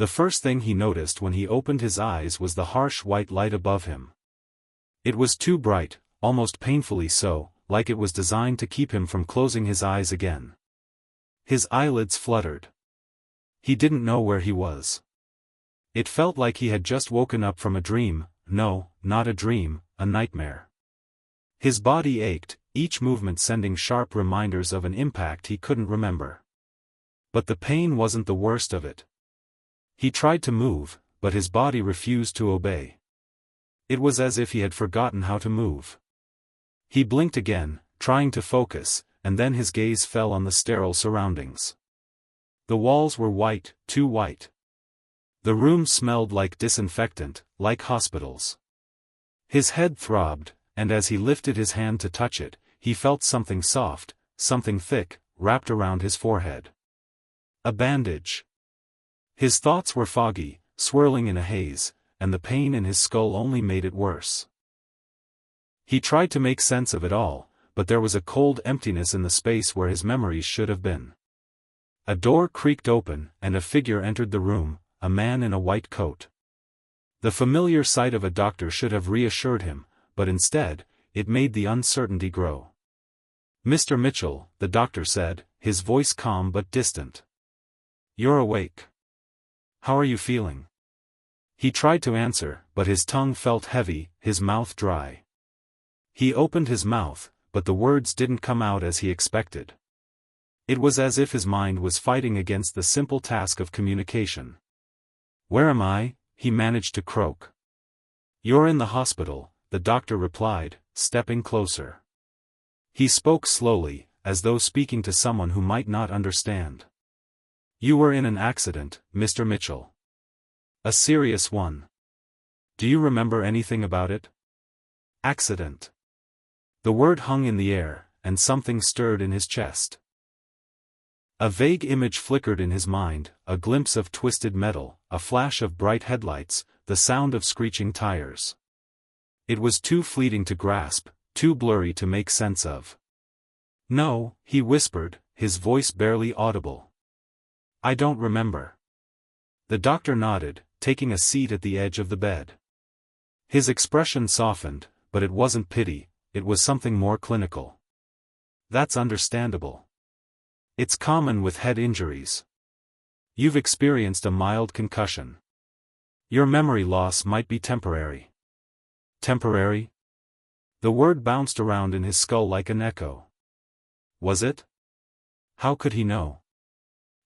The first thing he noticed when he opened his eyes was the harsh white light above him. It was too bright, almost painfully so, like it was designed to keep him from closing his eyes again. His eyelids fluttered. He didn't know where he was. It felt like he had just woken up from a dream, no, not a dream, a nightmare. His body ached, each movement sending sharp reminders of an impact he couldn't remember. But the pain wasn't the worst of it. He tried to move, but his body refused to obey. It was as if he had forgotten how to move. He blinked again, trying to focus, and then his gaze fell on the sterile surroundings. The walls were white, too white. The room smelled like disinfectant, like hospitals. His head throbbed, and as he lifted his hand to touch it, he felt something soft, something thick, wrapped around his forehead. A bandage. His thoughts were foggy, swirling in a haze, and the pain in his skull only made it worse. He tried to make sense of it all, but there was a cold emptiness in the space where his memories should have been. A door creaked open, and a figure entered the room, a man in a white coat. The familiar sight of a doctor should have reassured him, but instead, it made the uncertainty grow. "Mr. Mitchell," the doctor said, his voice calm but distant. "You're awake. How are you feeling?" He tried to answer, but his tongue felt heavy, his mouth dry. He opened his mouth, but the words didn't come out as he expected. It was as if his mind was fighting against the simple task of communication. "Where am I?" he managed to croak. "You're in the hospital," the doctor replied, stepping closer. He spoke slowly, as though speaking to someone who might not understand. "You were in an accident, Mr. Mitchell. A serious one. Do you remember anything about it?" Accident. The word hung in the air, and something stirred in his chest. A vague image flickered in his mind, a glimpse of twisted metal, a flash of bright headlights, the sound of screeching tires. It was too fleeting to grasp, too blurry to make sense of. "No," he whispered, his voice barely audible. "I don't remember." The doctor nodded, taking a seat at the edge of the bed. His expression softened, but it wasn't pity, it was something more clinical. "That's understandable. It's common with head injuries. You've experienced a mild concussion. Your memory loss might be temporary." Temporary? The word bounced around in his skull like an echo. Was it? How could he know?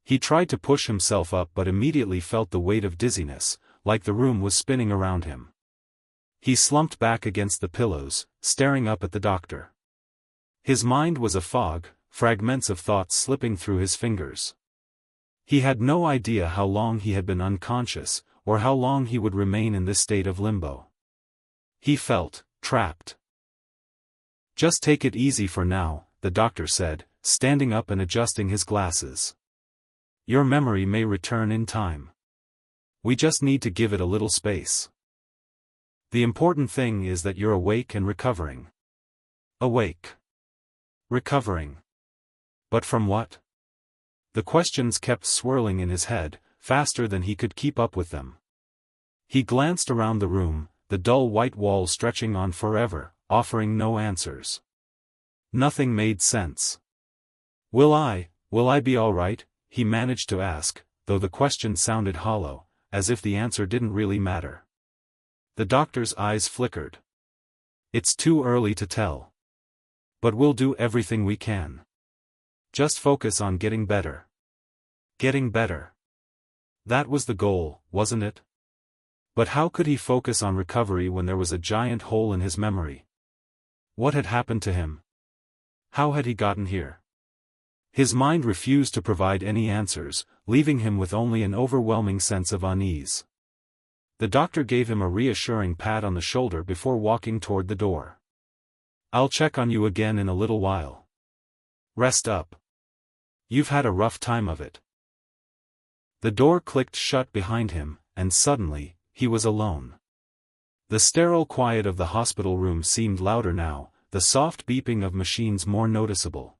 He tried to push himself up but immediately felt the weight of dizziness, like the room was spinning around him. He slumped back against the pillows, staring up at the doctor. His mind was a fog, fragments of thoughts slipping through his fingers. He had no idea how long he had been unconscious, or how long he would remain in this state of limbo. He felt trapped. "Just take it easy for now," the doctor said, standing up and adjusting his glasses. "Your memory may return in time. We just need to give it a little space. The important thing is that you're awake and recovering." Awake. Recovering. But from what? The questions kept swirling in his head, faster than he could keep up with them. He glanced around the room, the dull white walls stretching on forever, offering no answers. Nothing made sense. Will I be all right?" he managed to ask, though the question sounded hollow, as if the answer didn't really matter. The doctor's eyes flickered. "It's too early to tell. But we'll do everything we can. Just focus on getting better." Getting better. That was the goal, wasn't it? But how could he focus on recovery when there was a giant hole in his memory? What had happened to him? How had he gotten here? His mind refused to provide any answers, leaving him with only an overwhelming sense of unease. The doctor gave him a reassuring pat on the shoulder before walking toward the door. "I'll check on you again in a little while. Rest up. You've had a rough time of it." The door clicked shut behind him, and suddenly, he was alone. The sterile quiet of the hospital room seemed louder now, the soft beeping of machines more noticeable.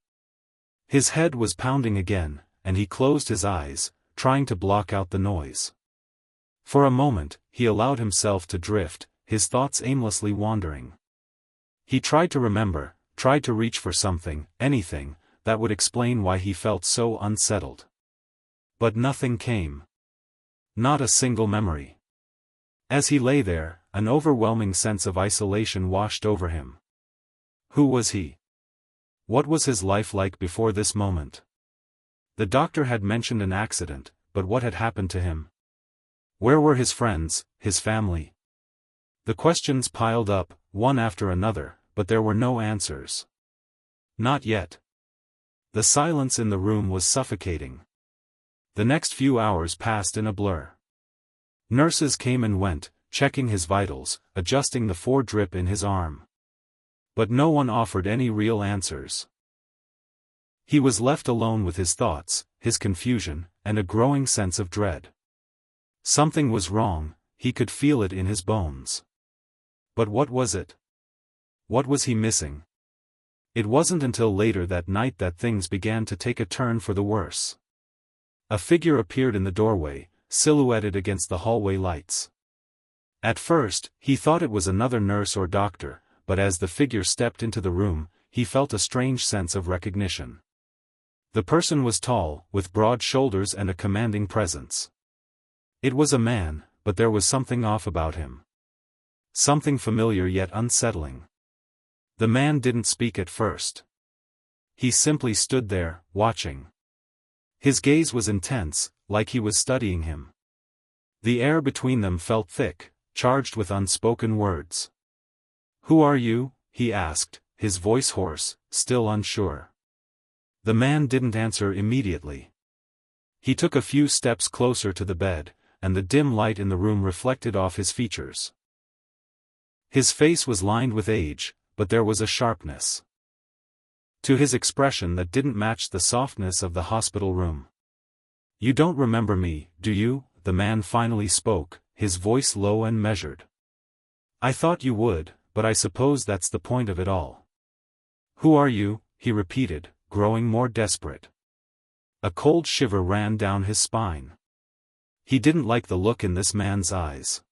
His head was pounding again, and he closed his eyes, trying to block out the noise. For a moment, he allowed himself to drift, his thoughts aimlessly wandering. He tried to remember, tried to reach for something, anything, that would explain why he felt so unsettled. But nothing came. Not a single memory. As he lay there, an overwhelming sense of isolation washed over him. Who was he? What was his life like before this moment? The doctor had mentioned an accident, but what had happened to him? Where were his friends, his family? The questions piled up, one after another, but there were no answers. Not yet. The silence in the room was suffocating. The next few hours passed in a blur. Nurses came and went, checking his vitals, adjusting the 4-drip in his arm. But no one offered any real answers. He was left alone with his thoughts, his confusion, and a growing sense of dread. Something was wrong, he could feel it in his bones. But what was it? What was he missing? It wasn't until later that night that things began to take a turn for the worse. A figure appeared in the doorway, silhouetted against the hallway lights. At first, he thought it was another nurse or doctor, but as the figure stepped into the room, he felt a strange sense of recognition. The person was tall, with broad shoulders and a commanding presence. It was a man, but there was something off about him. Something familiar yet unsettling. The man didn't speak at first. He simply stood there, watching. His gaze was intense, like he was studying him. The air between them felt thick, charged with unspoken words. "Who are you?" he asked, his voice hoarse, still unsure. The man didn't answer immediately. He took a few steps closer to the bed, and the dim light in the room reflected off his features. His face was lined with age, but there was a sharpness to his expression that didn't match the softness of the hospital room. "You don't remember me, do you?" the man finally spoke, his voice low and measured. "I thought you would, but I suppose that's the point of it all." "Who are you?" he repeated, growing more desperate. A cold shiver ran down his spine. He didn't like the look in this man's eyes.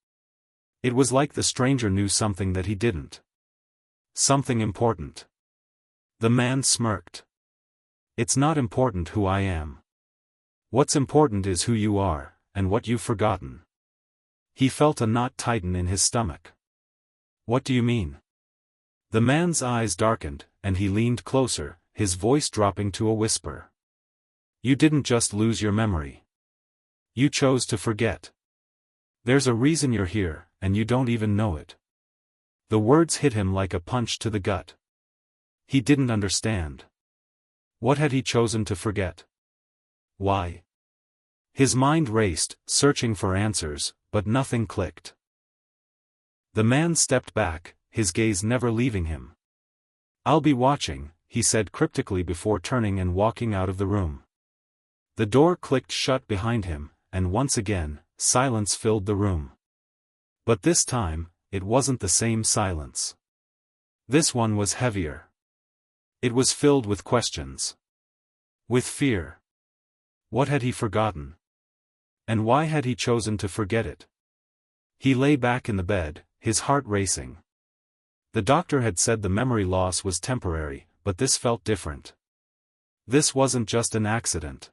It was like the stranger knew something that he didn't. Something important. The man smirked. "It's not important who I am. What's important is who you are, and what you've forgotten." He felt a knot tighten in his stomach. "What do you mean?" The man's eyes darkened, and he leaned closer, his voice dropping to a whisper. "You didn't just lose your memory. You chose to forget. There's a reason you're here, and you don't even know it." The words hit him like a punch to the gut. He didn't understand. What had he chosen to forget? Why? His mind raced, searching for answers, but nothing clicked. The man stepped back, his gaze never leaving him. "I'll be watching," he said cryptically before turning and walking out of the room. The door clicked shut behind him, and once again, silence filled the room. But this time, it wasn't the same silence. This one was heavier. It was filled with questions. With fear. What had he forgotten? And why had he chosen to forget it? He lay back in the bed, his heart racing. The doctor had said the memory loss was temporary, but this felt different. This wasn't just an accident.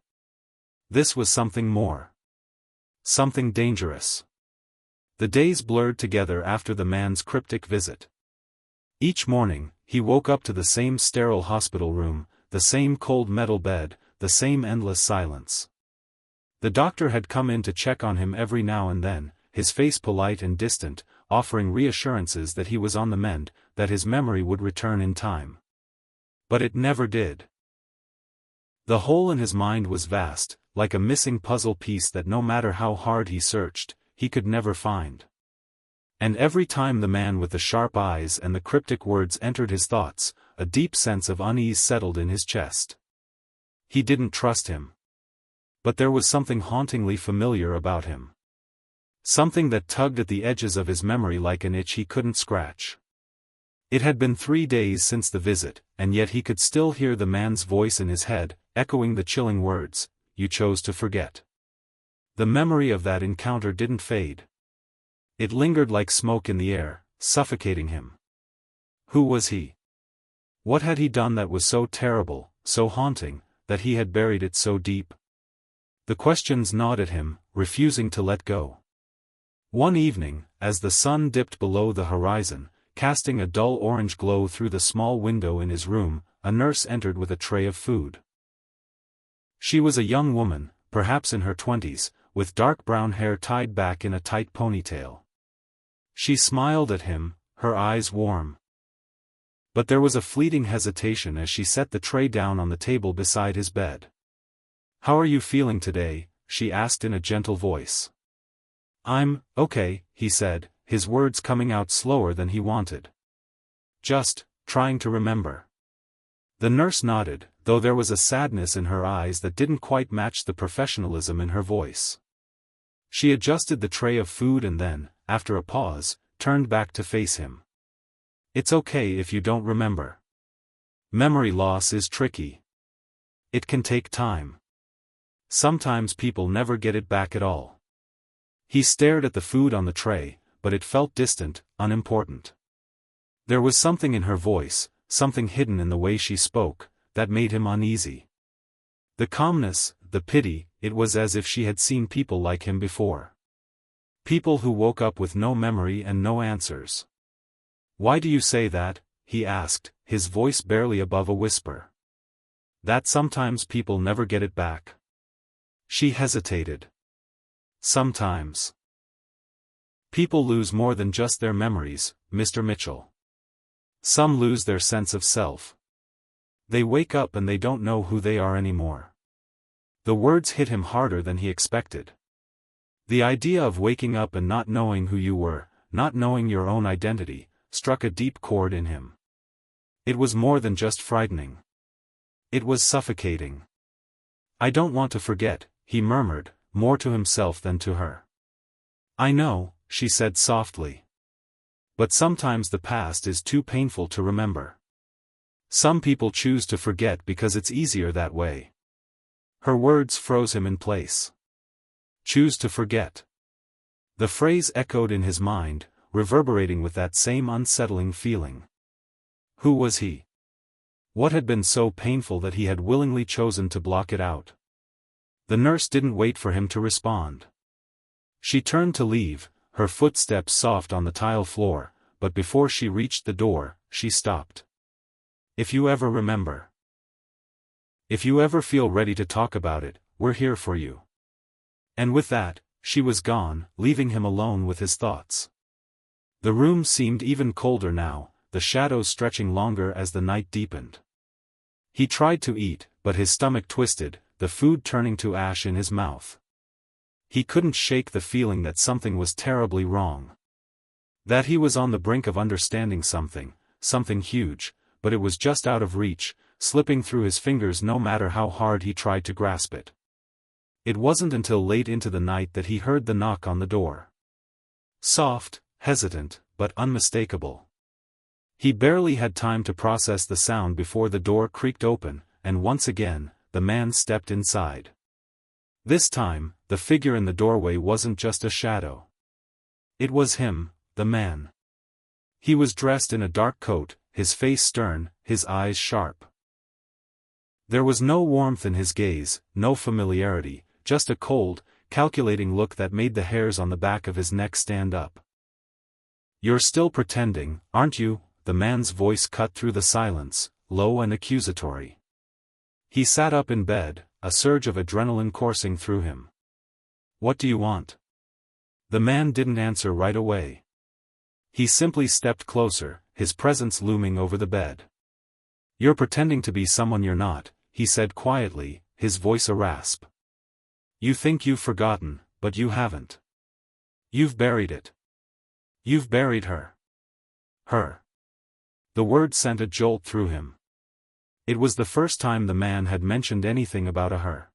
This was something more. Something dangerous. The days blurred together after the man's cryptic visit. Each morning, he woke up to the same sterile hospital room, the same cold metal bed, the same endless silence. The doctor had come in to check on him every now and then, his face polite and distant, offering reassurances that he was on the mend, that his memory would return in time. But it never did. The hole in his mind was vast, like a missing puzzle piece that no matter how hard he searched, he could never find. And every time the man with the sharp eyes and the cryptic words entered his thoughts, a deep sense of unease settled in his chest. He didn't trust him. But there was something hauntingly familiar about him. Something that tugged at the edges of his memory like an itch he couldn't scratch. It had been 3 days since the visit, and yet he could still hear the man's voice in his head, echoing the chilling words, "You chose to forget." The memory of that encounter didn't fade. It lingered like smoke in the air, suffocating him. Who was he? What had he done that was so terrible, so haunting, that he had buried it so deep? The questions gnawed at him, refusing to let go. One evening, as the sun dipped below the horizon, casting a dull orange glow through the small window in his room, a nurse entered with a tray of food. She was a young woman, perhaps in her 20s, with dark brown hair tied back in a tight ponytail. She smiled at him, her eyes warm. But there was a fleeting hesitation as she set the tray down on the table beside his bed. "How are you feeling today?" she asked in a gentle voice. "I'm okay," he said, his words coming out slower than he wanted. "Just trying to remember." The nurse nodded, though there was a sadness in her eyes that didn't quite match the professionalism in her voice. She adjusted the tray of food and then, after a pause, turned back to face him. "It's okay if you don't remember. Memory loss is tricky. It can take time. Sometimes people never get it back at all." He stared at the food on the tray, but it felt distant, unimportant. There was something in her voice, something hidden in the way she spoke, that made him uneasy. The calmness, the pity, it was as if she had seen people like him before. People who woke up with no memory and no answers. "Why do you say that?" he asked, his voice barely above a whisper. "That sometimes people never get it back." She hesitated. "Sometimes. People lose more than just their memories, Mr. Mitchell. Some lose their sense of self. They wake up and they don't know who they are anymore." The words hit him harder than he expected. The idea of waking up and not knowing who you were, not knowing your own identity, struck a deep chord in him. It was more than just frightening. It was suffocating. "I don't want to forget," he murmured, more to himself than to her. "I know," she said softly. "But sometimes the past is too painful to remember. Some people choose to forget because it's easier that way." Her words froze him in place. Choose to forget. The phrase echoed in his mind, reverberating with that same unsettling feeling. Who was he? What had been so painful that he had willingly chosen to block it out? The nurse didn't wait for him to respond. She turned to leave, her footsteps soft on the tile floor, but before she reached the door, she stopped. "If you ever remember. If you ever feel ready to talk about it, we're here for you." And with that, she was gone, leaving him alone with his thoughts. The room seemed even colder now, the shadows stretching longer as the night deepened. He tried to eat, but his stomach twisted, the food turning to ash in his mouth. He couldn't shake the feeling that something was terribly wrong. That he was on the brink of understanding something huge, but it was just out of reach, slipping through his fingers no matter how hard he tried to grasp it. It wasn't until late into the night that he heard the knock on the door. Soft, hesitant, but unmistakable. He barely had time to process the sound before the door creaked open, and once again, the man stepped inside. This time, the figure in the doorway wasn't just a shadow. It was him, the man. He was dressed in a dark coat, his face stern, his eyes sharp. There was no warmth in his gaze, no familiarity, just a cold, calculating look that made the hairs on the back of his neck stand up. "You're still pretending, aren't you?" The man's voice cut through the silence, low and accusatory. He sat up in bed, a surge of adrenaline coursing through him. "What do you want?" The man didn't answer right away. He simply stepped closer, his presence looming over the bed. "You're pretending to be someone you're not," he said quietly, his voice a rasp. "You think you've forgotten, but you haven't. You've buried it. You've buried her. Her." The word sent a jolt through him. It was the first time the man had mentioned anything about a her.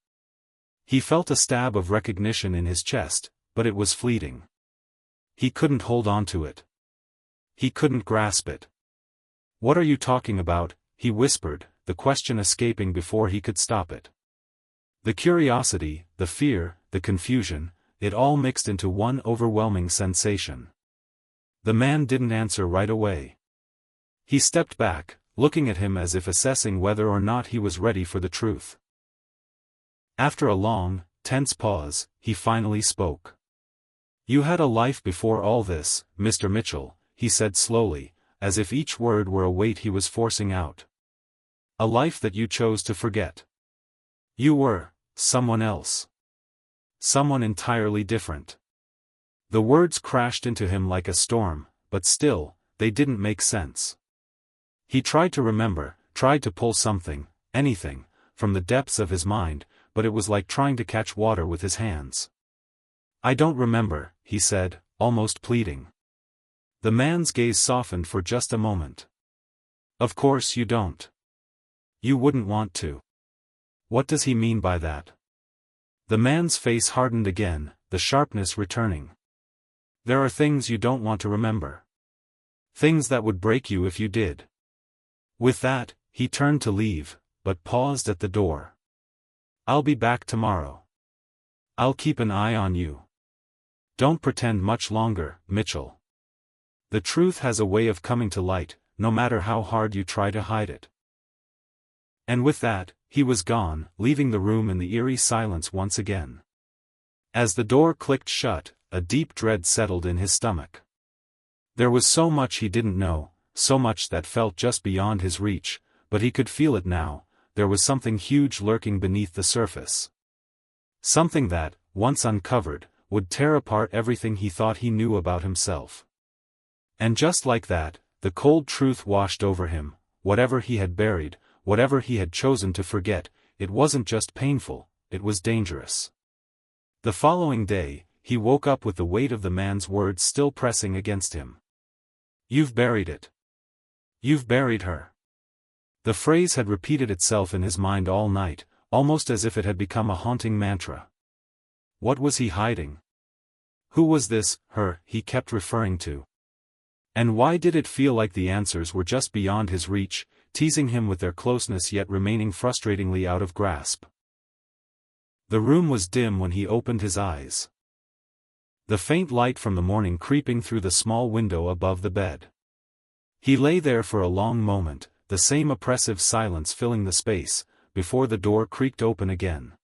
He felt a stab of recognition in his chest, but it was fleeting. He couldn't hold on to it. He couldn't grasp it. "What are you talking about?" he whispered, the question escaping before he could stop it. The curiosity, the fear, the confusion, it all mixed into one overwhelming sensation. The man didn't answer right away. He stepped back, looking at him as if assessing whether or not he was ready for the truth. After a long, tense pause, he finally spoke. "You had a life before all this, Mr. Mitchell," he said slowly, as if each word were a weight he was forcing out. "A life that you chose to forget. You were someone else. Someone entirely different." The words crashed into him like a storm, but still, they didn't make sense. He tried to remember, tried to pull something, anything, from the depths of his mind, but it was like trying to catch water with his hands. "I don't remember," he said, almost pleading. The man's gaze softened for just a moment. "Of course you don't. You wouldn't want to." "What does he mean by that?" The man's face hardened again, the sharpness returning. "There are things you don't want to remember. Things that would break you if you did." With that, he turned to leave, but paused at the door. "I'll be back tomorrow. I'll keep an eye on you. Don't pretend much longer, Mitchell. The truth has a way of coming to light, no matter how hard you try to hide it." And with that, he was gone, leaving the room in the eerie silence once again. As the door clicked shut, a deep dread settled in his stomach. There was so much he didn't know, so much that felt just beyond his reach, but he could feel it now. There was something huge lurking beneath the surface. Something that, once uncovered, would tear apart everything he thought he knew about himself. And just like that, the cold truth washed over him. Whatever he had buried, whatever he had chosen to forget, it wasn't just painful, it was dangerous. The following day, he woke up with the weight of the man's words still pressing against him. "You've buried it. You've buried her." The phrase had repeated itself in his mind all night, almost as if it had become a haunting mantra. What was he hiding? Who was this her he kept referring to? And why did it feel like the answers were just beyond his reach, teasing him with their closeness yet remaining frustratingly out of grasp? The room was dim when he opened his eyes. The faint light from the morning creeping through the small window above the bed. He lay there for a long moment, the same oppressive silence filling the space, before the door creaked open again.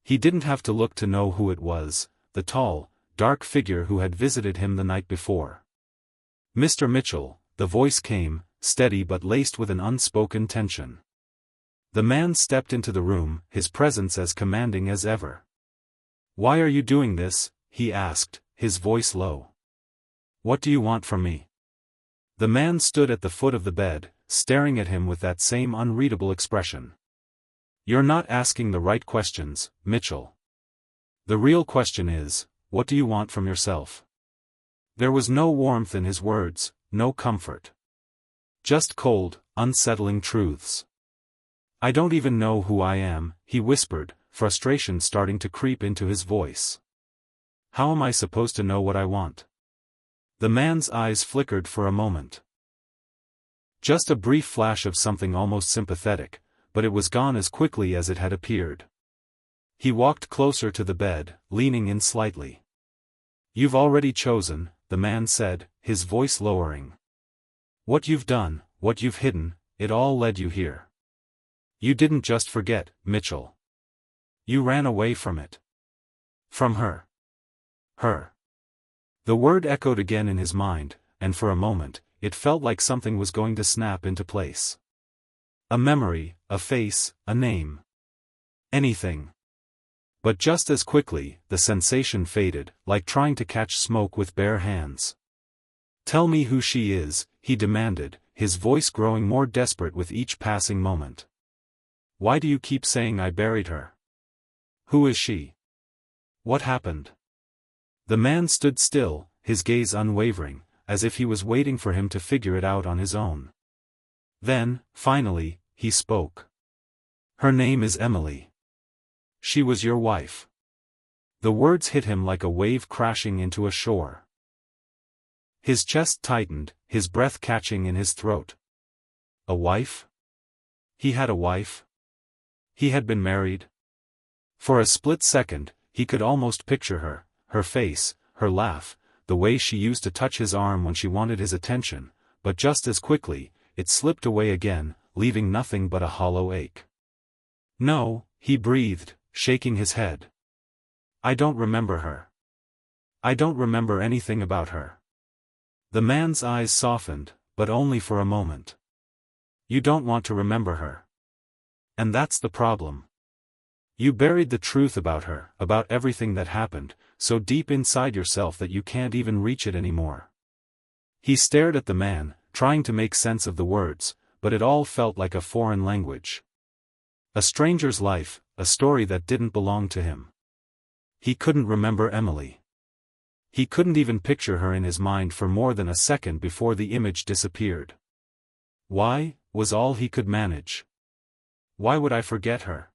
He didn't have to look to know who it was, the tall, dark figure who had visited him the night before. "Mr. Mitchell," the voice came, steady but laced with an unspoken tension. The man stepped into the room, his presence as commanding as ever. "Why are you doing this?" he asked, his voice low. "What do you want from me?" The man stood at the foot of the bed, staring at him with that same unreadable expression. "You're not asking the right questions, Mitchell. The real question is, what do you want from yourself?" There was no warmth in his words, no comfort. Just cold, unsettling truths. "I don't even know who I am," he whispered, frustration starting to creep into his voice. "How am I supposed to know what I want?" The man's eyes flickered for a moment. Just a brief flash of something almost sympathetic, but it was gone as quickly as it had appeared. He walked closer to the bed, leaning in slightly. "You've already chosen," the man said, his voice lowering. "What you've done, what you've hidden, it all led you here. You didn't just forget, Mitchell. You ran away from it. From her. Her." The word echoed again in his mind, and for a moment, it felt like something was going to snap into place. A memory, a face, a name. Anything. But just as quickly, the sensation faded, like trying to catch smoke with bare hands. "Tell me who she is," he demanded, his voice growing more desperate with each passing moment. "Why do you keep saying I buried her? Who is she? What happened?" The man stood still, his gaze unwavering, as if he was waiting for him to figure it out on his own. Then, finally, he spoke. "Her name is Emily. She was your wife." The words hit him like a wave crashing into a shore. His chest tightened, his breath catching in his throat. A wife? He had a wife? He had been married? For a split second, he could almost picture her, her face, her laugh, the way she used to touch his arm when she wanted his attention, but just as quickly, it slipped away again, leaving nothing but a hollow ache. "No," he breathed, shaking his head. "I don't remember her. I don't remember anything about her." The man's eyes softened, but only for a moment. "You don't want to remember her. And that's the problem. You buried the truth about her, about everything that happened, so deep inside yourself that you can't even reach it anymore." He stared at the man, trying to make sense of the words, but it all felt like a foreign language. A stranger's life, a story that didn't belong to him. He couldn't remember Emily. He couldn't even picture her in his mind for more than a second before the image disappeared. "Why?" was all he could manage. "Why would I forget her?"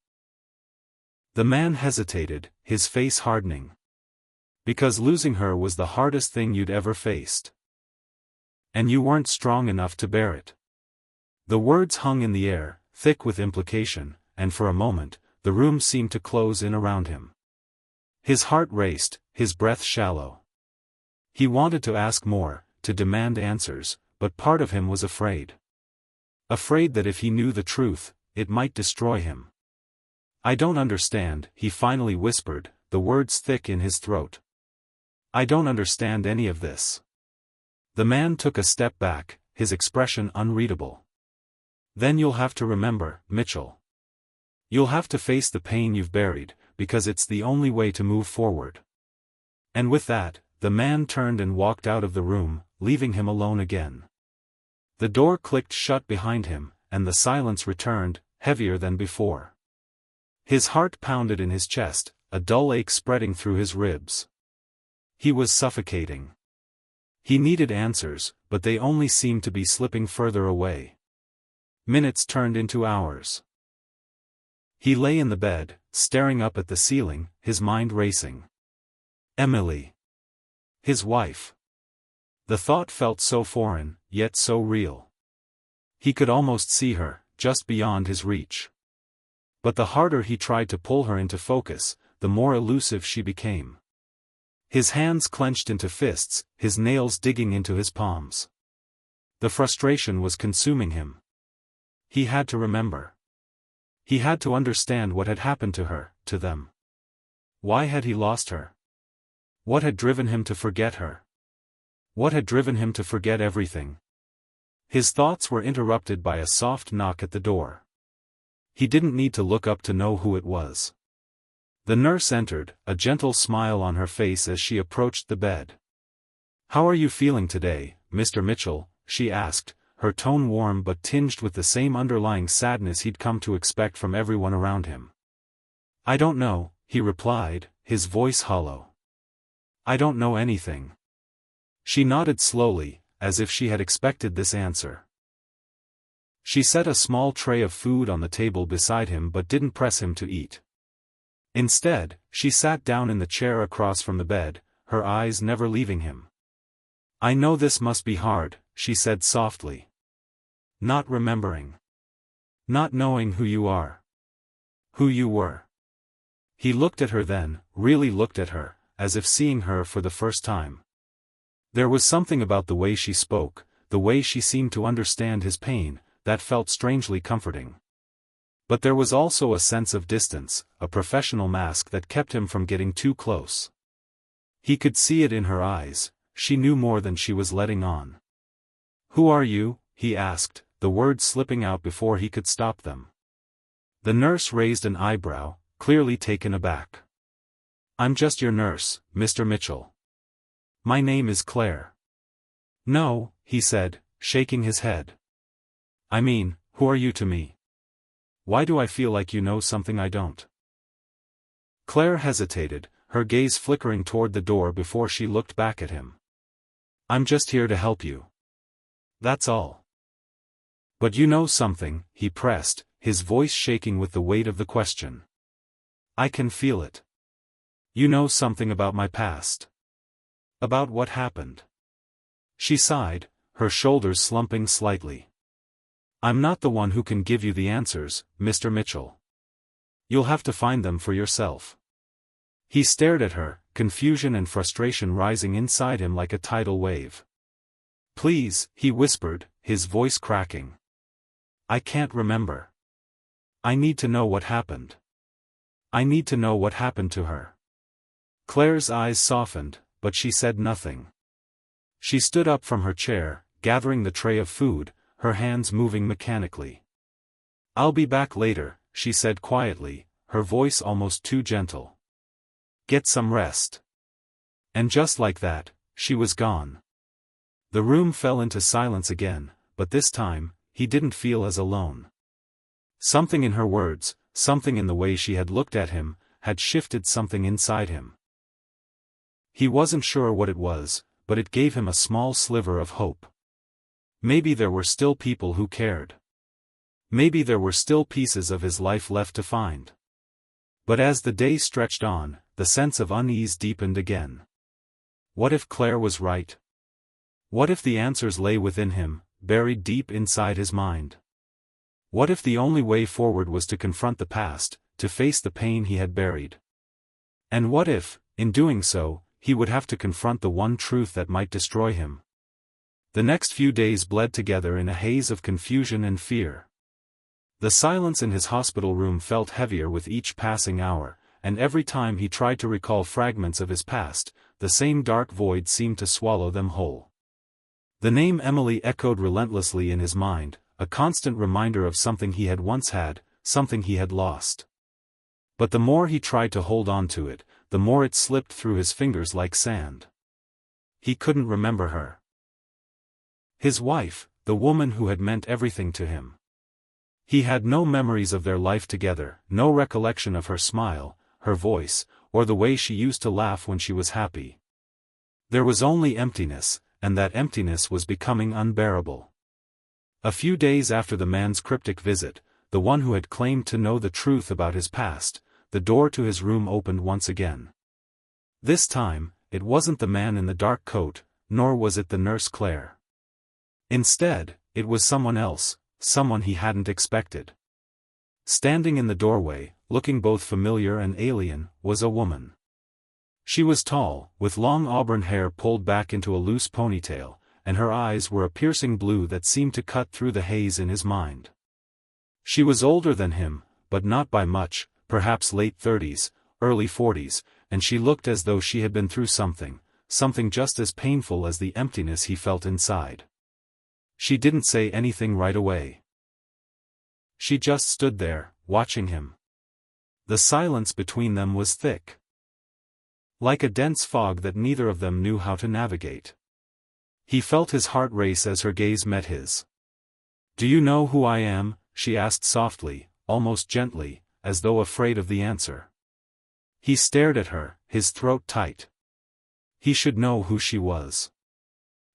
The man hesitated, his face hardening. "Because losing her was the hardest thing you'd ever faced. And you weren't strong enough to bear it." The words hung in the air, thick with implication, and for a moment, the room seemed to close in around him. His heart raced, his breath shallow. He wanted to ask more, to demand answers, but part of him was afraid. Afraid that if he knew the truth, it might destroy him. "I don't understand," he finally whispered, the words thick in his throat. "I don't understand any of this." The man took a step back, his expression unreadable. "Then you'll have to remember, Mitchell. You'll have to face the pain you've buried, because it's the only way to move forward." And with that, the man turned and walked out of the room, leaving him alone again. The door clicked shut behind him, and the silence returned, heavier than before. His heart pounded in his chest, a dull ache spreading through his ribs. He was suffocating. He needed answers, but they only seemed to be slipping further away. Minutes turned into hours. He lay in the bed, staring up at the ceiling, his mind racing. Emily. His wife. The thought felt so foreign, yet so real. He could almost see her, just beyond his reach. But the harder he tried to pull her into focus, the more elusive she became. His hands clenched into fists, his nails digging into his palms. The frustration was consuming him. He had to remember. He had to understand what had happened to her, to them. Why had he lost her? What had driven him to forget her? What had driven him to forget everything? His thoughts were interrupted by a soft knock at the door. He didn't need to look up to know who it was. The nurse entered, a gentle smile on her face as she approached the bed. "How are you feeling today, Mr. Mitchell?" she asked, her tone warm but tinged with the same underlying sadness he'd come to expect from everyone around him. "I don't know," he replied, his voice hollow. "I don't know anything." She nodded slowly, as if she had expected this answer. She set a small tray of food on the table beside him but didn't press him to eat. Instead, she sat down in the chair across from the bed, her eyes never leaving him. "I know this must be hard," she said softly. "Not remembering. Not knowing who you are. Who you were." He looked at her then, really looked at her, as if seeing her for the first time. There was something about the way she spoke, the way she seemed to understand his pain, that felt strangely comforting. But there was also a sense of distance, a professional mask that kept him from getting too close. He could see it in her eyes, she knew more than she was letting on. "Who are you?" he asked, the words slipping out before he could stop them. The nurse raised an eyebrow, clearly taken aback. "I'm just your nurse, Mr. Mitchell. My name is Claire." "No," he said, shaking his head. "I mean, who are you to me? Why do I feel like you know something I don't?" Claire hesitated, her gaze flickering toward the door before she looked back at him. "I'm just here to help you. That's all." "But you know something," he pressed, his voice shaking with the weight of the question. "I can feel it. You know something about my past. About what happened." She sighed, her shoulders slumping slightly. "I'm not the one who can give you the answers, Mr. Mitchell. You'll have to find them for yourself." He stared at her, confusion and frustration rising inside him like a tidal wave. "Please," he whispered, his voice cracking. "I can't remember. I need to know what happened. I need to know what happened to her." Claire's eyes softened, but she said nothing. She stood up from her chair, gathering the tray of food, her hands moving mechanically. "I'll be back later," she said quietly, her voice almost too gentle. "Get some rest." And just like that, she was gone. The room fell into silence again, but this time, he didn't feel as alone. Something in her words, something in the way she had looked at him, had shifted something inside him. He wasn't sure what it was, but it gave him a small sliver of hope. Maybe there were still people who cared. Maybe there were still pieces of his life left to find. But as the day stretched on, the sense of unease deepened again. What if Claire was right? What if the answers lay within him, buried deep inside his mind? What if the only way forward was to confront the past, to face the pain he had buried? And what if, in doing so, he would have to confront the one truth that might destroy him? The next few days bled together in a haze of confusion and fear. The silence in his hospital room felt heavier with each passing hour, and every time he tried to recall fragments of his past, the same dark void seemed to swallow them whole. The name Emily echoed relentlessly in his mind, a constant reminder of something he had once had, something he had lost. But the more he tried to hold on to it, the more it slipped through his fingers like sand. He couldn't remember her. His wife, the woman who had meant everything to him. He had no memories of their life together, no recollection of her smile, her voice, or the way she used to laugh when she was happy. There was only emptiness, and that emptiness was becoming unbearable. A few days after the man's cryptic visit, the one who had claimed to know the truth about his past, the door to his room opened once again. This time, it wasn't the man in the dark coat, nor was it the nurse Claire. Instead, it was someone else, someone he hadn't expected. Standing in the doorway, looking both familiar and alien, was a woman. She was tall, with long auburn hair pulled back into a loose ponytail, and her eyes were a piercing blue that seemed to cut through the haze in his mind. She was older than him, but not by much, perhaps late 30s, early 40s, and she looked as though she had been through something just as painful as the emptiness he felt inside. She didn't say anything right away. She just stood there, watching him. The silence between them was thick. Like a dense fog that neither of them knew how to navigate. He felt his heart race as her gaze met his. "Do you know who I am?" she asked softly, almost gently, as though afraid of the answer. He stared at her, his throat tight. He should know who she was.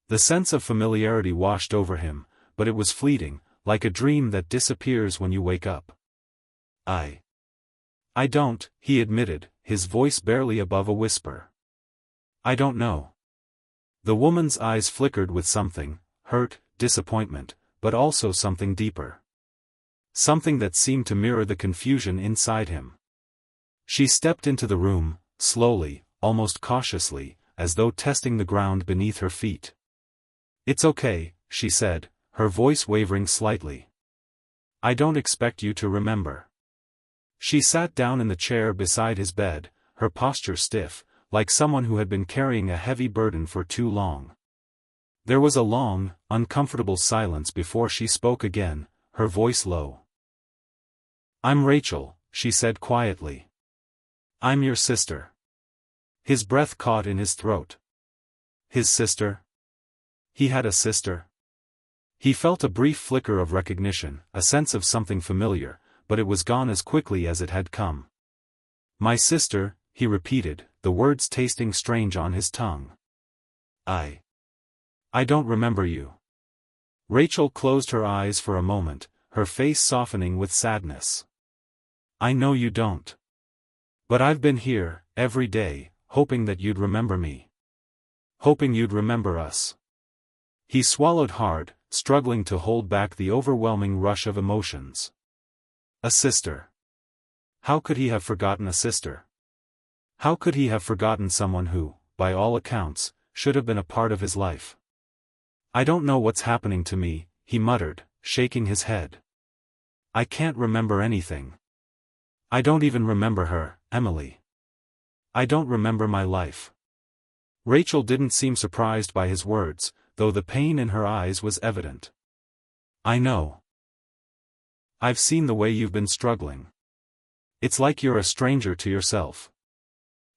The sense of familiarity washed over him, but it was fleeting, like a dream that disappears when you wake up. I don't," he admitted, his voice barely above a whisper. "I don't know." The woman's eyes flickered with something, hurt, disappointment, but also something deeper. Something that seemed to mirror the confusion inside him. She stepped into the room, slowly, almost cautiously, as though testing the ground beneath her feet. "It's okay," she said, her voice wavering slightly. "I don't expect you to remember." She sat down in the chair beside his bed, her posture stiff, like someone who had been carrying a heavy burden for too long. There was a long, uncomfortable silence before she spoke again, her voice low. "I'm Rachel," she said quietly. "I'm your sister." His breath caught in his throat. His sister? He had a sister? He felt a brief flicker of recognition, a sense of something familiar, but it was gone as quickly as it had come. "My sister," he repeated, the words tasting strange on his tongue. I don't remember you." Rachel closed her eyes for a moment, her face softening with sadness. "I know you don't. But I've been here, every day, hoping that you'd remember me. Hoping you'd remember us." He swallowed hard, struggling to hold back the overwhelming rush of emotions. A sister. How could he have forgotten a sister? How could he have forgotten someone who, by all accounts, should have been a part of his life? "I don't know what's happening to me," he muttered, shaking his head. "I can't remember anything. I don't even remember her, Emily. I don't remember my life." Rachel didn't seem surprised by his words, though the pain in her eyes was evident. "I know. I've seen the way you've been struggling. It's like you're a stranger to yourself."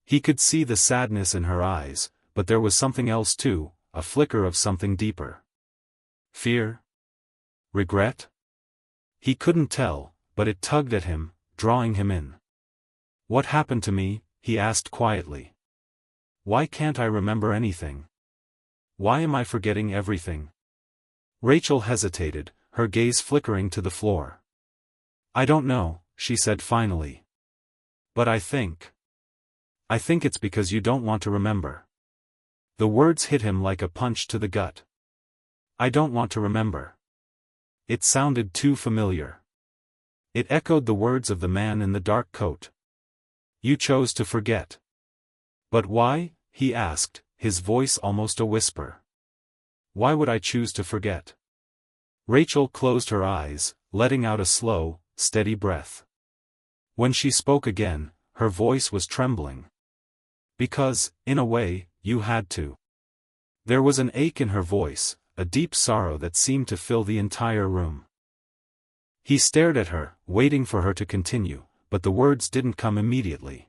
He could see the sadness in her eyes, but there was something else too, a flicker of something deeper. Fear? Regret? He couldn't tell, but it tugged at him, drawing him in. "What happened to me?" he asked quietly. "Why can't I remember anything? Why am I forgetting everything?" Rachel hesitated, her gaze flickering to the floor. "I don't know," she said finally. "But I think it's because you don't want to remember." The words hit him like a punch to the gut. "I don't want to remember." It sounded too familiar. It echoed the words of the man in the dark coat. "You chose to forget." "But why?" he asked, his voice almost a whisper. "Why would I choose to forget?" Rachel closed her eyes, letting out a slow, steady breath. When she spoke again, her voice was trembling. "Because, in a way, you had to." There was an ache in her voice, a deep sorrow that seemed to fill the entire room. He stared at her, waiting for her to continue, but the words didn't come immediately.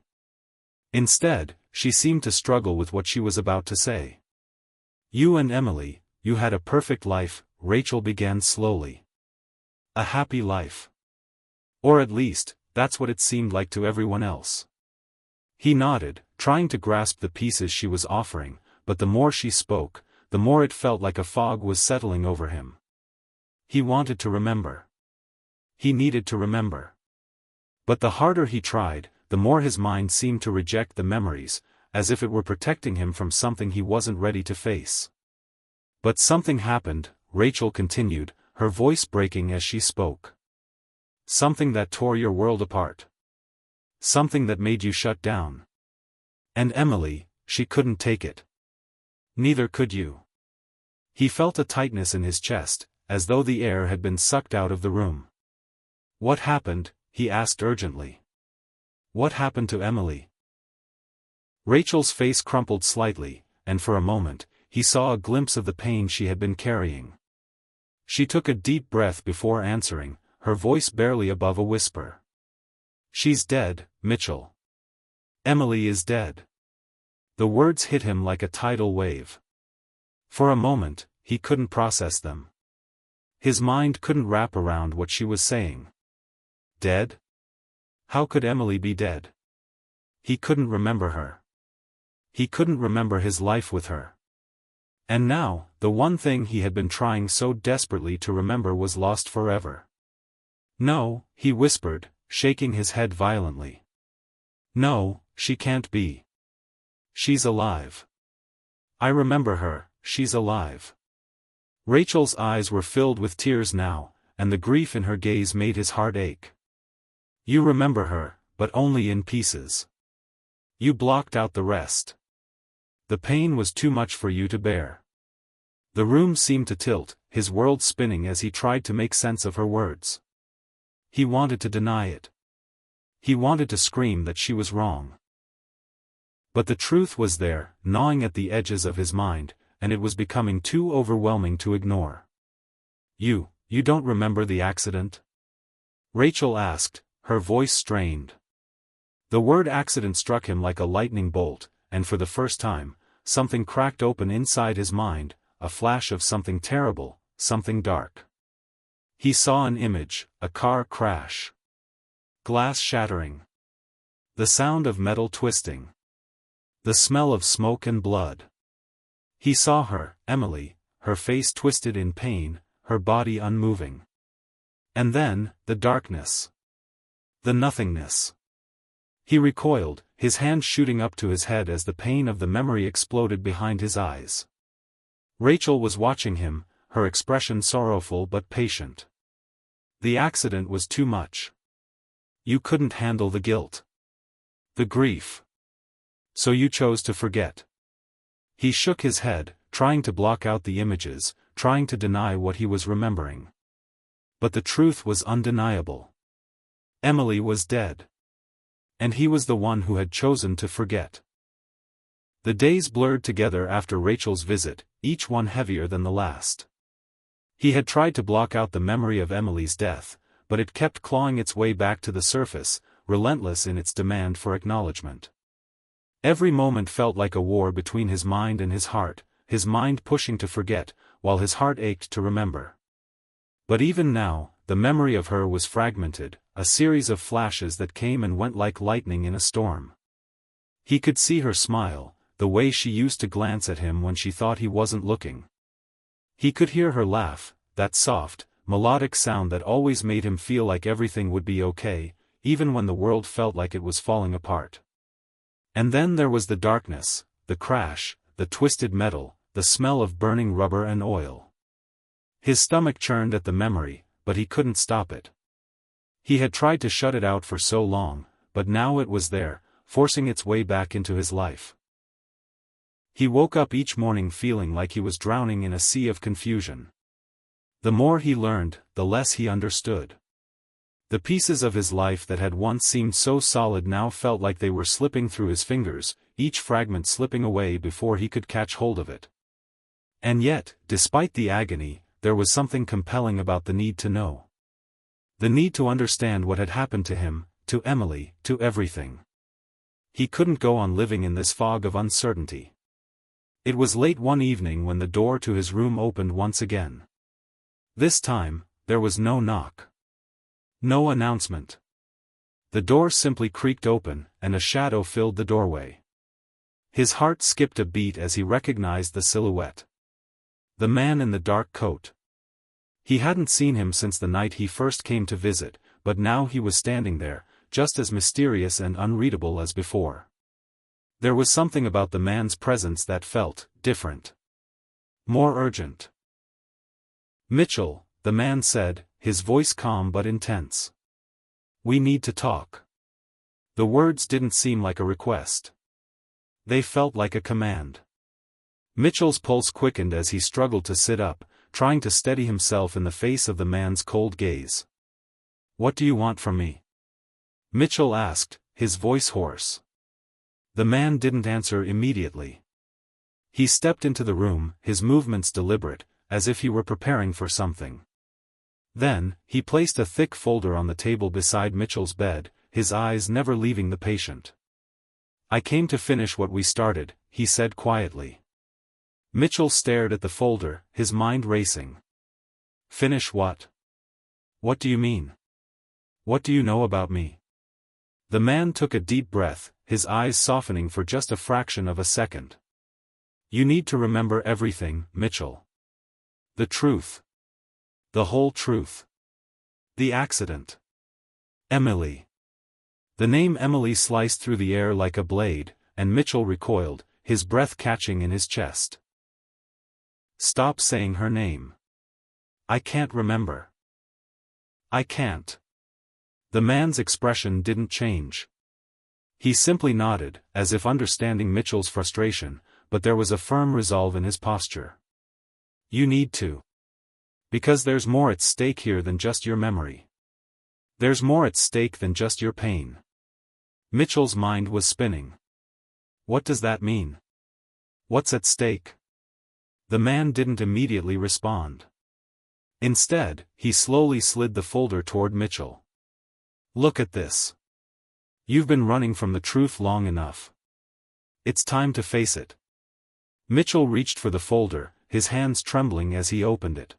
Instead, she seemed to struggle with what she was about to say. "You and Emily, you had a perfect life," Rachel began slowly. "A happy life. Or at least, that's what it seemed like to everyone else." He nodded, trying to grasp the pieces she was offering, but the more she spoke, the more it felt like a fog was settling over him. He wanted to remember. He needed to remember. But the harder he tried, the more his mind seemed to reject the memories, as if it were protecting him from something he wasn't ready to face. "But something happened," Rachel continued, her voice breaking as she spoke. "Something that tore your world apart. Something that made you shut down. And Emily, she couldn't take it. Neither could you." He felt a tightness in his chest, as though the air had been sucked out of the room. "What happened?" he asked urgently. "What happened to Emily?" Rachel's face crumpled slightly, and for a moment, he saw a glimpse of the pain she had been carrying. She took a deep breath before answering, her voice barely above a whisper. "She's dead, Mitchell. Emily is dead." The words hit him like a tidal wave. For a moment, he couldn't process them. His mind couldn't wrap around what she was saying. Dead? How could Emily be dead? He couldn't remember her. He couldn't remember his life with her. And now, the one thing he had been trying so desperately to remember was lost forever. "No," he whispered, shaking his head violently. "No, she can't be. She's alive. I remember her, she's alive." Rachel's eyes were filled with tears now, and the grief in her gaze made his heart ache. "You remember her, but only in pieces. You blocked out the rest. The pain was too much for you to bear." The room seemed to tilt, his world spinning as he tried to make sense of her words. He wanted to deny it. He wanted to scream that she was wrong. But the truth was there, gnawing at the edges of his mind, and it was becoming too overwhelming to ignore. You don't remember the accident?" Rachel asked, her voice strained. The word accident struck him like a lightning bolt, and for the first time, something cracked open inside his mind, a flash of something terrible, something dark. He saw an image, a car crash. Glass shattering. The sound of metal twisting. The smell of smoke and blood. He saw her, Emily, her face twisted in pain, her body unmoving. And then, the darkness. The nothingness. He recoiled, his hand shooting up to his head as the pain of the memory exploded behind his eyes. Rachel was watching him, her expression sorrowful but patient. The accident was too much. You couldn't handle the guilt. The grief. So you chose to forget. He shook his head, trying to block out the images, trying to deny what he was remembering. But the truth was undeniable. Emily was dead. And he was the one who had chosen to forget. The days blurred together after Rachel's visit, each one heavier than the last. He had tried to block out the memory of Emily's death, but it kept clawing its way back to the surface, relentless in its demand for acknowledgement. Every moment felt like a war between his mind and his heart, his mind pushing to forget, while his heart ached to remember. But even now, the memory of her was fragmented, a series of flashes that came and went like lightning in a storm. He could see her smile, the way she used to glance at him when she thought he wasn't looking. He could hear her laugh, that soft, melodic sound that always made him feel like everything would be okay, even when the world felt like it was falling apart. And then there was the darkness, the crash, the twisted metal, the smell of burning rubber and oil. His stomach churned at the memory, but he couldn't stop it. He had tried to shut it out for so long, but now it was there, forcing its way back into his life. He woke up each morning feeling like he was drowning in a sea of confusion. The more he learned, the less he understood. The pieces of his life that had once seemed so solid now felt like they were slipping through his fingers, each fragment slipping away before he could catch hold of it. And yet, despite the agony, there was something compelling about the need to know. The need to understand what had happened to him, to Emily, to everything. He couldn't go on living in this fog of uncertainty. It was late one evening when the door to his room opened once again. This time, there was no knock. No announcement. The door simply creaked open, and a shadow filled the doorway. His heart skipped a beat as he recognized the silhouette. The man in the dark coat. He hadn't seen him since the night he first came to visit, but now he was standing there, just as mysterious and unreadable as before. There was something about the man's presence that felt different. More urgent. "Mitchell," the man said, his voice calm but intense. "We need to talk." The words didn't seem like a request. They felt like a command. Mitchell's pulse quickened as he struggled to sit up, trying to steady himself in the face of the man's cold gaze. "What do you want from me?" Mitchell asked, his voice hoarse. The man didn't answer immediately. He stepped into the room, his movements deliberate, as if he were preparing for something. Then, he placed a thick folder on the table beside Mitchell's bed, his eyes never leaving the patient. "I came to finish what we started," he said quietly. Mitchell stared at the folder, his mind racing. "Finish what? What do you mean? What do you know about me?" The man took a deep breath, his eyes softening for just a fraction of a second. "You need to remember everything, Mitchell. The truth. The whole truth. The accident. Emily." The name Emily sliced through the air like a blade, and Mitchell recoiled, his breath catching in his chest. "Stop saying her name. I can't remember. I can't." The man's expression didn't change. He simply nodded, as if understanding Mitchell's frustration, but there was a firm resolve in his posture. "You need to. Because there's more at stake here than just your memory. There's more at stake than just your pain." Mitchell's mind was spinning. "What does that mean? What's at stake?" The man didn't immediately respond. Instead, he slowly slid the folder toward Mitchell. "Look at this. You've been running from the truth long enough. It's time to face it." Mitchell reached for the folder, his hands trembling as he opened it.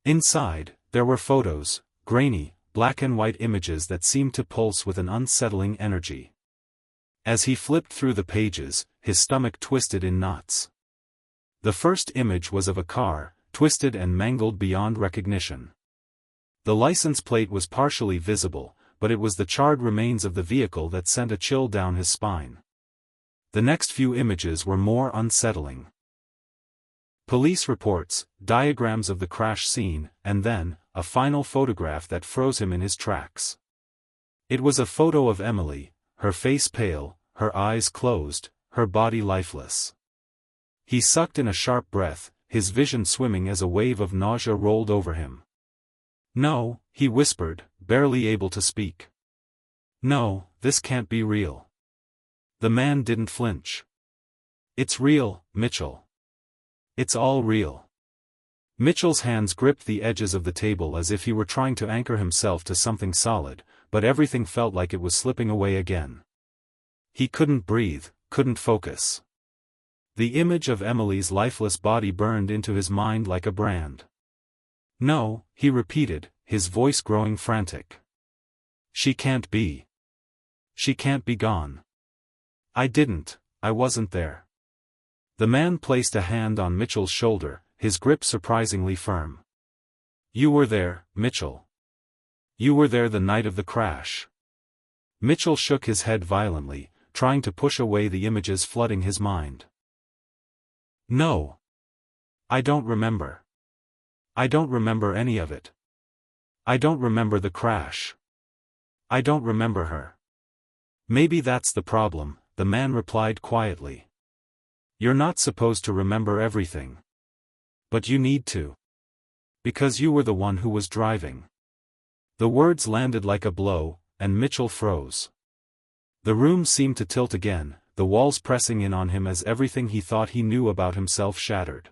Inside, there were photos, grainy, black and white images that seemed to pulse with an unsettling energy. As he flipped through the pages, his stomach twisted in knots. The first image was of a car, twisted and mangled beyond recognition. The license plate was partially visible, but it was the charred remains of the vehicle that sent a chill down his spine. The next few images were more unsettling. Police reports, diagrams of the crash scene, and then, a final photograph that froze him in his tracks. It was a photo of Emily, her face pale, her eyes closed, her body lifeless. He sucked in a sharp breath, his vision swimming as a wave of nausea rolled over him. "No," he whispered, barely able to speak. "No, this can't be real." The man didn't flinch. "It's real, Mitchell. It's all real." Mitchell's hands gripped the edges of the table as if he were trying to anchor himself to something solid, but everything felt like it was slipping away again. He couldn't breathe, couldn't focus. The image of Emily's lifeless body burned into his mind like a brand. "No," he repeated, his voice growing frantic. "She can't be. She can't be gone. I wasn't there." The man placed a hand on Mitchell's shoulder, his grip surprisingly firm. "You were there, Mitchell. You were there the night of the crash." Mitchell shook his head violently, trying to push away the images flooding his mind. "No. I don't remember. I don't remember any of it. I don't remember the crash. I don't remember her." "Maybe that's the problem," the man replied quietly. "You're not supposed to remember everything. But you need to. Because you were the one who was driving." The words landed like a blow, and Mitchell froze. The room seemed to tilt again, the walls pressing in on him as everything he thought he knew about himself shattered.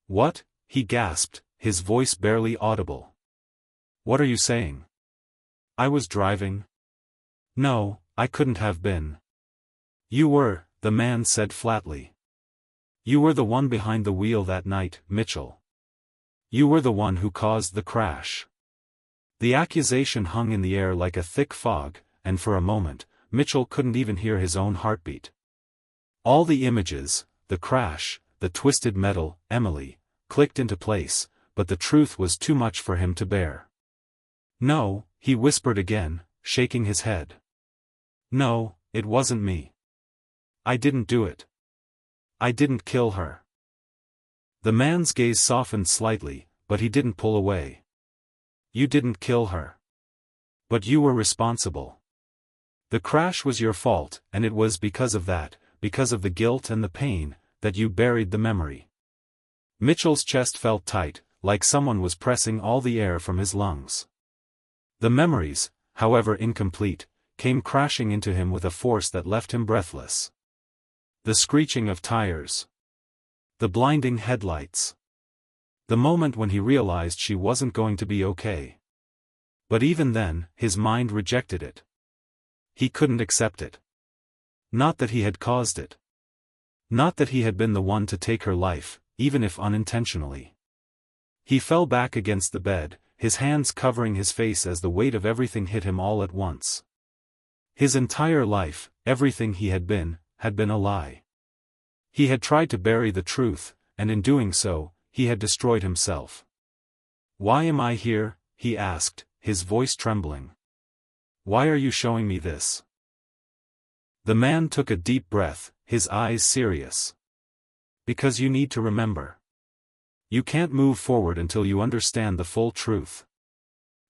"What?" he gasped, his voice barely audible. "What are you saying? I was driving?" "No, I couldn't have been." "You were," the man said flatly. "You were the one behind the wheel that night, Mitchell. You were the one who caused the crash." The accusation hung in the air like a thick fog, and for a moment, Mitchell couldn't even hear his own heartbeat. All the images, the crash, the twisted metal, Emily, clicked into place, but the truth was too much for him to bear. "No," he whispered again, shaking his head. "No, it wasn't me. I didn't do it. I didn't kill her." The man's gaze softened slightly, but he didn't pull away. "You didn't kill her. But you were responsible. The crash was your fault, and it was because of that, because of the guilt and the pain, that you buried the memory." Mitchell's chest felt tight, like someone was pressing all the air from his lungs. The memories, however incomplete, came crashing into him with a force that left him breathless. The screeching of tires. The blinding headlights. The moment when he realized she wasn't going to be okay. But even then, his mind rejected it. He couldn't accept it. Not that he had caused it. Not that he had been the one to take her life, even if unintentionally. He fell back against the bed, his hands covering his face as the weight of everything hit him all at once. His entire life, everything he had been a lie. He had tried to bury the truth, and in doing so, he had destroyed himself. "Why am I here?" he asked, his voice trembling. "Why are you showing me this?" The man took a deep breath, his eyes serious. "Because you need to remember. You can't move forward until you understand the full truth.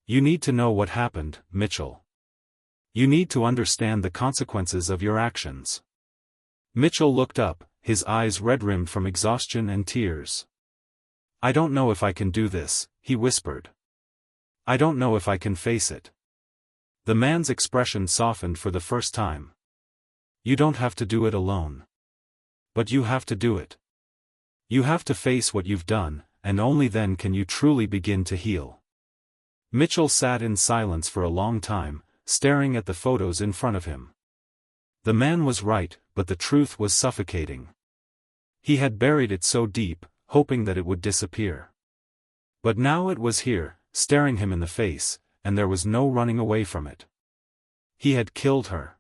You need to know what happened, Mitchell. You need to understand the consequences of your actions." Mitchell looked up, his eyes red-rimmed from exhaustion and tears. "I don't know if I can do this," he whispered. "I don't know if I can face it." The man's expression softened for the first time. "You don't have to do it alone. But you have to do it. You have to face what you've done, and only then can you truly begin to heal." Mitchell sat in silence for a long time, staring at the photos in front of him. The man was right, but the truth was suffocating. He had buried it so deep, hoping that it would disappear. But now it was here, staring him in the face, and there was no running away from it. He had killed her.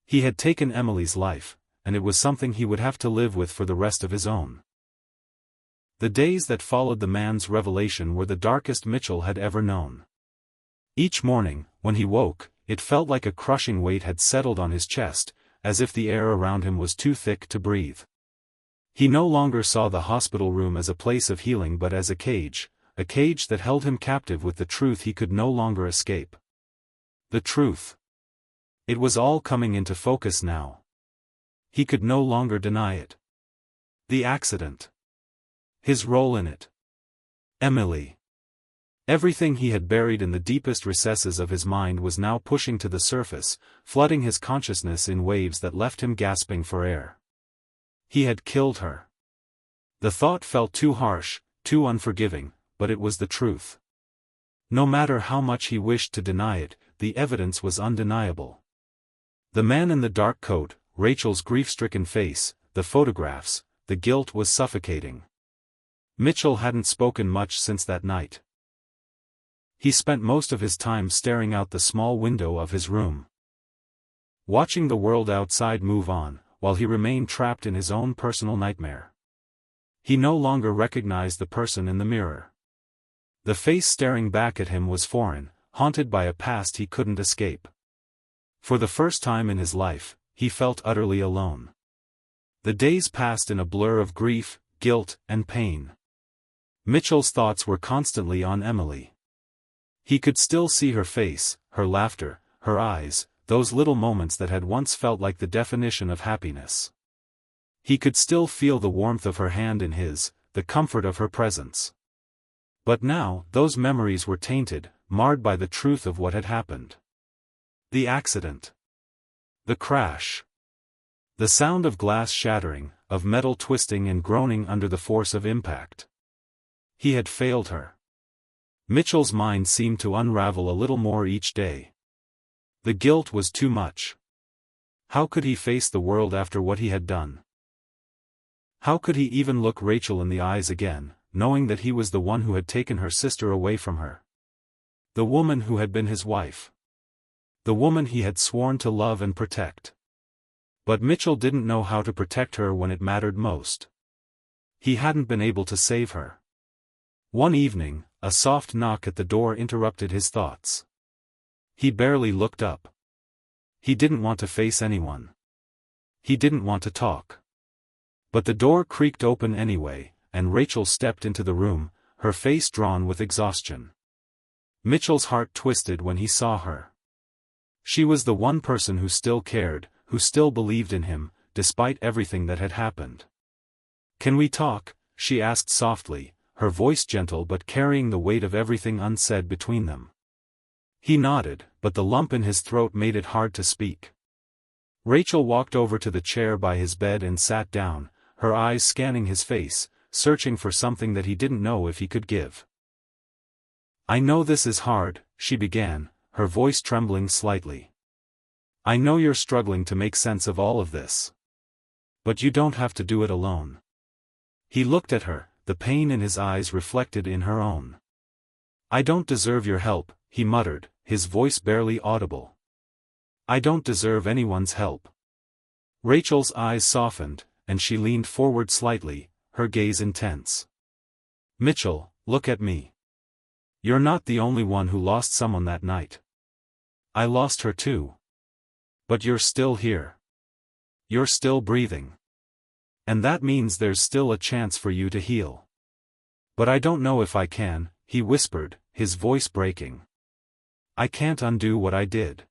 He had taken Emily's life, and it was something he would have to live with for the rest of his own. The days that followed the man's revelation were the darkest Mitchell had ever known. Each morning, when he woke, it felt like a crushing weight had settled on his chest, as if the air around him was too thick to breathe. He no longer saw the hospital room as a place of healing but as a cage that held him captive with the truth he could no longer escape. The truth. It was all coming into focus now. He could no longer deny it. The accident. His role in it. Emily. Everything he had buried in the deepest recesses of his mind was now pushing to the surface, flooding his consciousness in waves that left him gasping for air. He had killed her. The thought felt too harsh, too unforgiving, but it was the truth. No matter how much he wished to deny it, the evidence was undeniable. The man in the dark coat, Rachel's grief-stricken face, the photographs, the guilt was suffocating. Mitchell hadn't spoken much since that night. He spent most of his time staring out the small window of his room, watching the world outside move on, while he remained trapped in his own personal nightmare. He no longer recognized the person in the mirror. The face staring back at him was foreign, haunted by a past he couldn't escape. For the first time in his life, he felt utterly alone. The days passed in a blur of grief, guilt, and pain. Mitchell's thoughts were constantly on Emily. He could still see her face, her laughter, her eyes, those little moments that had once felt like the definition of happiness. He could still feel the warmth of her hand in his, the comfort of her presence. But now, those memories were tainted, marred by the truth of what had happened. The accident. The crash. The sound of glass shattering, of metal twisting and groaning under the force of impact. He had failed her. Mitchell's mind seemed to unravel a little more each day. The guilt was too much. How could he face the world after what he had done? How could he even look Rachel in the eyes again, knowing that he was the one who had taken her sister away from her? The woman who had been his wife. The woman he had sworn to love and protect. But Mitchell didn't know how to protect her when it mattered most. He hadn't been able to save her. One evening, a soft knock at the door interrupted his thoughts. He barely looked up. He didn't want to face anyone. He didn't want to talk. But the door creaked open anyway, and Rachel stepped into the room, her face drawn with exhaustion. Mitchell's heart twisted when he saw her. She was the one person who still cared, who still believed in him, despite everything that had happened. "Can we talk?" she asked softly, her voice gentle but carrying the weight of everything unsaid between them. He nodded, but the lump in his throat made it hard to speak. Rachel walked over to the chair by his bed and sat down, her eyes scanning his face, searching for something that he didn't know if he could give. "I know this is hard," she began, her voice trembling slightly. "I know you're struggling to make sense of all of this. But you don't have to do it alone." He looked at her, the pain in his eyes reflected in her own. "I don't deserve your help," he muttered, his voice barely audible. "I don't deserve anyone's help." Rachel's eyes softened, and she leaned forward slightly, her gaze intense. "Mitchell, look at me. You're not the only one who lost someone that night. I lost her too. But you're still here. You're still breathing. And that means there's still a chance for you to heal. But I don't know if I can," he whispered, his voice breaking. "I can't undo what I did.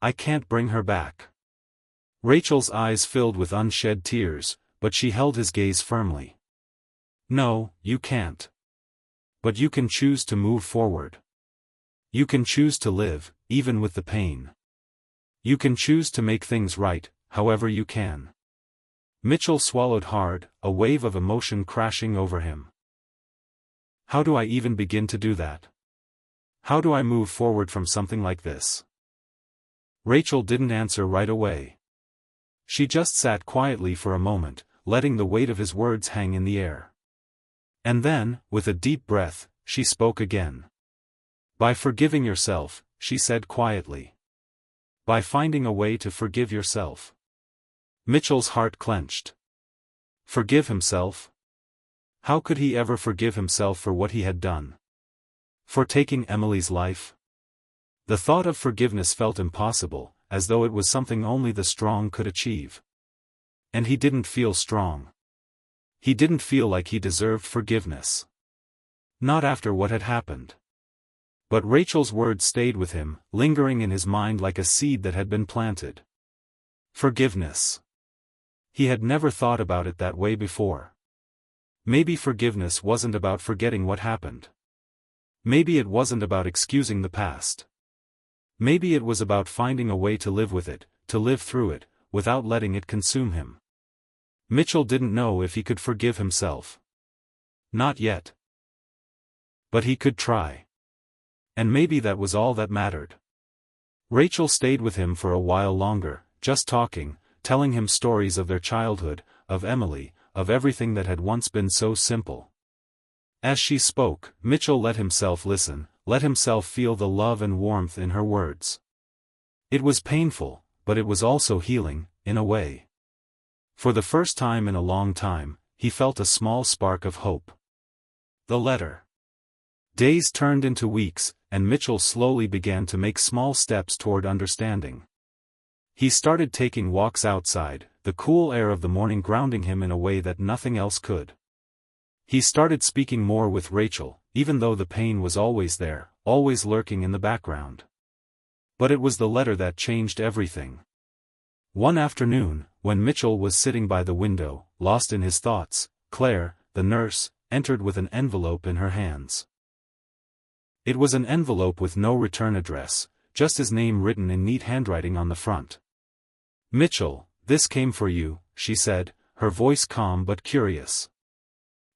I can't bring her back." Rachel's eyes filled with unshed tears, but she held his gaze firmly. "No, you can't. But you can choose to move forward. You can choose to live, even with the pain. You can choose to make things right, however you can." Mitchell swallowed hard, a wave of emotion crashing over him. "How do I even begin to do that? How do I move forward from something like this?" Rachel didn't answer right away. She just sat quietly for a moment, letting the weight of his words hang in the air. And then, with a deep breath, she spoke again. "By forgiving yourself," she said quietly. "By finding a way to forgive yourself." Mitchell's heart clenched. Forgive himself? How could he ever forgive himself for what he had done? For taking Emily's life? The thought of forgiveness felt impossible, as though it was something only the strong could achieve. And he didn't feel strong. He didn't feel like he deserved forgiveness. Not after what had happened. But Rachel's words stayed with him, lingering in his mind like a seed that had been planted. Forgiveness. He had never thought about it that way before. Maybe forgiveness wasn't about forgetting what happened. Maybe it wasn't about excusing the past. Maybe it was about finding a way to live with it, to live through it, without letting it consume him. Mitchell didn't know if he could forgive himself. Not yet. But he could try. And maybe that was all that mattered. Rachel stayed with him for a while longer, just talking, telling him stories of their childhood, of Emily, of everything that had once been so simple. As she spoke, Mitchell let himself listen, let himself feel the love and warmth in her words. It was painful, but it was also healing, in a way. For the first time in a long time, he felt a small spark of hope. The letter. Days turned into weeks, and Mitchell slowly began to make small steps toward understanding. He started taking walks outside, the cool air of the morning grounding him in a way that nothing else could. He started speaking more with Rachel, even though the pain was always there, always lurking in the background. But it was the letter that changed everything. One afternoon, when Mitchell was sitting by the window, lost in his thoughts, Claire, the nurse, entered with an envelope in her hands. It was an envelope with no return address, just his name written in neat handwriting on the front. "Mitchell, this came for you," she said, her voice calm but curious.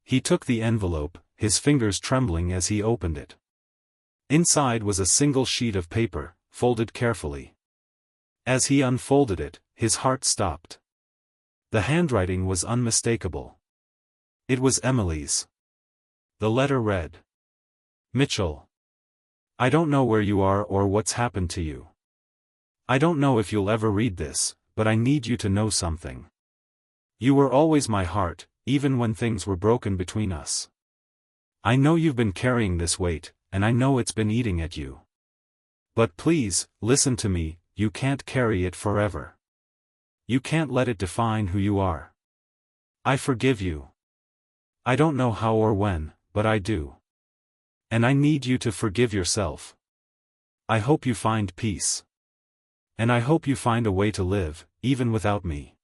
He took the envelope, his fingers trembling as he opened it. Inside was a single sheet of paper, folded carefully. As he unfolded it, his heart stopped. The handwriting was unmistakable. It was Emily's. The letter read, "Mitchell. I don't know where you are or what's happened to you. I don't know if you'll ever read this, but I need you to know something. You were always my heart, even when things were broken between us. I know you've been carrying this weight, and I know it's been eating at you. But please, listen to me, you can't carry it forever. You can't let it define who you are. I forgive you. I don't know how or when, but I do. And I need you to forgive yourself. I hope you find peace. And I hope you find a way to live, even without me.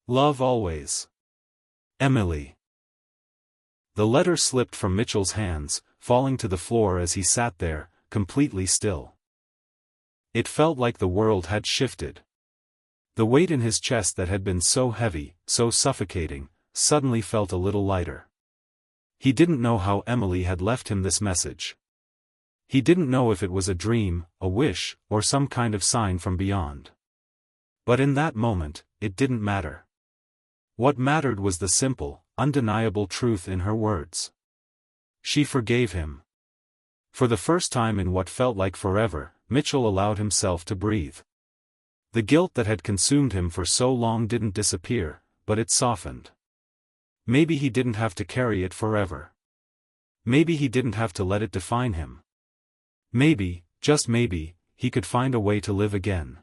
Love always. Emily." The letter slipped from Mitchell's hands, falling to the floor as he sat there, completely still. It felt like the world had shifted. The weight in his chest that had been so heavy, so suffocating, suddenly felt a little lighter. He didn't know how Emily had left him this message. He didn't know if it was a dream, a wish, or some kind of sign from beyond. But in that moment, it didn't matter. What mattered was the simple, undeniable truth in her words. She forgave him. For the first time in what felt like forever, Mitchell allowed himself to breathe. The guilt that had consumed him for so long didn't disappear, but it softened. Maybe he didn't have to carry it forever. Maybe he didn't have to let it define him. Maybe, just maybe, he could find a way to live again.